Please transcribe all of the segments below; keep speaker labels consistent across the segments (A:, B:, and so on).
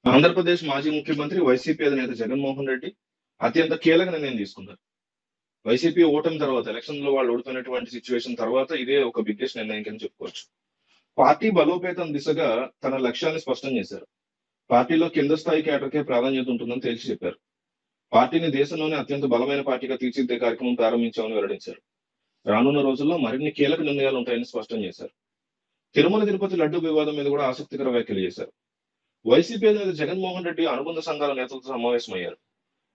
A: ఆంధ్రప్రదేశ్ మాజీ ముఖ్యమంత్రి వైసీపీ అధినేత జగన్మోహన్ రెడ్డి అత్యంత కీలక నిర్ణయం తీసుకున్నారు. వైసీపీ ఓటమి తర్వాత ఎలక్షన్ లో వాళ్ళు ఓడిపోయినటువంటి సిచ్యువేషన్ తర్వాత ఇదే ఒక బిగ్గెస్ట్ నిర్ణయం కింద చెప్పుకోవచ్చు. పార్టీ బలోపేతం దిశగా తన లక్ష్యాన్ని స్పష్టం చేశారు. పార్టీలో కింద స్థాయి కేటర్కే ప్రాధాన్యత ఉంటుందని తేల్చి చెప్పారు. పార్టీని దేశంలోనే అత్యంత బలమైన పార్టీగా తీర్చిదిద్దే కార్యక్రమం ప్రారంభించామని వెల్లడించారు. రానున్న రోజుల్లో మరిన్ని కీలక నిర్ణయాలు ఉంటాయని స్పష్టం చేశారు. తిరుమల తిరుపతి లడ్డూ వివాదం మీద కూడా ఆసక్తికర వ్యాఖ్యలు చేశారు. వైసీపీ అధినేత జగన్మోహన్ రెడ్డి అనుబంధ సంఘాల నేతలతో సమావేశమయ్యారు.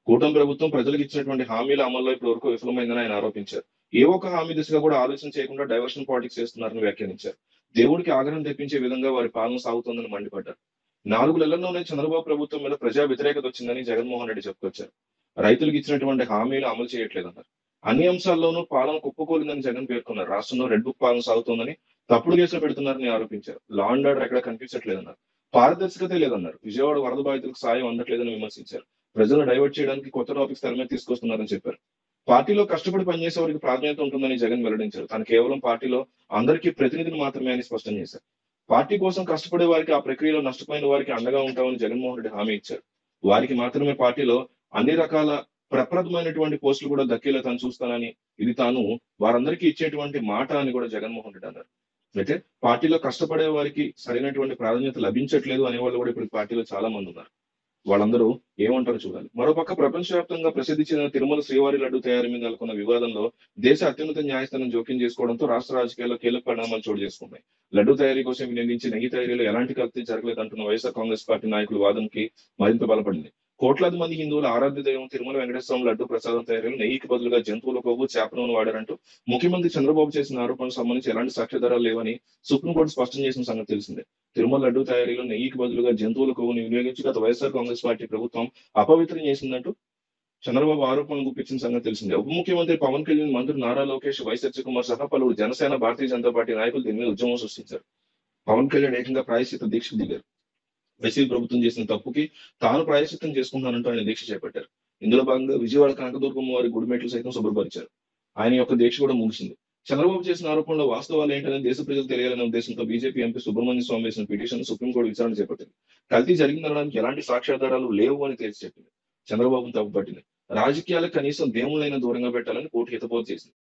A: కూటమి ప్రభుత్వం ప్రజలకు ఇచ్చినటువంటి హామీల అమల్లో ఇప్పటి వరకు విఫలమైందని ఆయన ఆరోపించారు. ఏ ఒక్క హామీ దిశగా కూడా ఆలోచన చేయకుండా డైవర్షన్ పాలిటిక్స్ చేస్తున్నారని వ్యాఖ్యానించారు. దేవుడికి ఆగ్రహం తెప్పించే విధంగా వారి పాలన సాగుతోందని మండిపడ్డారు. 4 నెలల్లోనే చంద్రబాబు ప్రభుత్వం మీద ప్రజా వ్యతిరేకత వచ్చిందని జగన్మోహన్ రెడ్డి చెప్పుకొచ్చారు. రైతులకు ఇచ్చినటువంటి హామీలు అమలు చేయట్లేదన్నారు. అన్ని అంశాల్లోనూ పాలన కుప్పకూలిందని జగన్ పేర్కొన్నారు. రాష్ట్రంలో రెడ్ బుక్ పాలన సాగుతోందని, తప్పుడు కేసులు పెడుతున్నారని ఆరోపించారు. లా అండ్ ఆర్డర్ ఎక్కడ కనిపించట్లేదన్నారు. పారదర్శకతే లేదన్నారు. విజయవాడ వరద బాధితులకు సాయం అందట్లేదని విమర్శించారు. ప్రజలను డైవర్ట్ చేయడానికి కొత్త టాపిక్స్ తెర మీద తీసుకొస్తున్నారని చెప్పారు. పార్టీలో కష్టపడి పనిచేసే వారికి ప్రాధాన్యత ఉంటుందని జగన్ వెల్లడించారు. తాను కేవలం పార్టీలో అందరికీ ప్రతినిధిని మాత్రమే అని స్పష్టం చేశారు. పార్టీ కోసం కష్టపడే వారికి, ఆ ప్రక్రియలో నష్టపోయిన వారికి అండగా ఉంటామని జగన్మోహన్ రెడ్డి హామీ ఇచ్చారు. వారికి మాత్రమే పార్టీలో అన్ని రకాల ప్రప్రదమైనటువంటి పోస్టులు కూడా దక్కేలా తాను చూస్తానని, ఇది తాను వారందరికీ ఇచ్చేటువంటి మాట అని కూడా జగన్మోహన్ రెడ్డి అన్నారు. అయితే పార్టీలో కష్టపడే వారికి సరైనటువంటి ప్రాధాన్యత లభించట్లేదు అనేవాళ్ళు కూడా ఇప్పుడు పార్టీలో చాలా మంది ఉన్నారు. వాళ్ళందరూ ఏమంటారో చూడాలి. మరోపక్క ప్రపంచవ్యాప్తంగా ప్రసిద్ధి చెందిన తిరుమల శ్రీవారి లడ్డు తయారీ మీద నెలకొన్న వివాదంలో దేశ అత్యున్నత న్యాయస్థానం జోక్యం చేసుకోవడంతో రాష్ట్ర రాజకీయాల్లో కీలక పరిణామాలు చోటు చేసుకున్నాయి. లడ్డు తయారీ కోసం వినియోగించి నెయ్యి తయారీలో ఎలాంటి కల్తీ జరగలేదంటున్న వైఎస్ఆర్ కాంగ్రెస్ పార్టీ నాయకుల వాదనకి మరింత బలపడింది. కోట్లాది మంది హిందువుల ఆరాధ్య దైవం తిరుమల వెంకటేశ్వరం లడ్డు ప్రసాదం తయారీలో నెయ్యికి బదులుగా జంతువుల కొవ్వు, చేప నూనె వాడారంటూ ముఖ్యమంత్రి చంద్రబాబు చేసిన ఆరోపణలకు సంబంధించి ఎలాంటి సాక్ష్యాధారాలు లేవని సుప్రీంకోర్టు స్పష్టం చేసిన సంగతి తెలిసిందే. తిరుమల లడ్డు తయారీలో నెయ్యికి బదులుగా జంతువుల కొవ్వును వినియోగించి గత వైఎస్ఆర్ కాంగ్రెస్ పార్టీ ప్రభుత్వం అపవిత్రం చేసిందంటూ చంద్రబాబు ఆరోపణలు గుప్పించిన సంగతి తెలిసిందే. ఉప ముఖ్యమంత్రి పవన్ కళ్యాణ్, మంత్రి నారా లోకేష్, వై సత్యకుమార్ సహా పలువురు జనసేన, భారతీయ జనతా పార్టీ నాయకులు దీని మీద ఉద్యమం సృష్టించారు. పవన్ కళ్యాణ్ ఏకంగా ప్రాయశ్చిత దీక్షకు దిగారు. వైసీపీ ప్రభుత్వం చేసిన తప్పుకి తాను ప్రాయశ్చిత్తం చేసుకుంటానంటూ ఆయన దీక్ష చేపట్టారు. ఇందులో భాగంగా విజయవాడ కనకదుర్గమ్మ వారి గుడిమెట్లు సైతం శుభ్రపరిచారు. ఆయన యొక్క దీక్ష కూడా ముగిసింది. చంద్రబాబు చేసిన ఆరోపణలో వాస్తవాలు ఏంటనే దేశ ప్రజలు తెలియాలనే ఉద్దేశంతో బీజేపీ ఎంపీ సుబ్రహ్మణ్య స్వామి వేసిన పిటిషన్ సుప్రీంకోర్టు విచారణ చేపట్టింది. కల్తీ జరిగిందనడానికి ఎలాంటి సాక్ష్యాధారాలు లేవు అని తేల్చి చెప్పింది. చంద్రబాబును తప్పుపట్టింది. రాజకీయాలకు కనీసం దేవుళ్ళైనా దూరంగా పెట్టాలని కోర్టు హితబోధ చేసింది.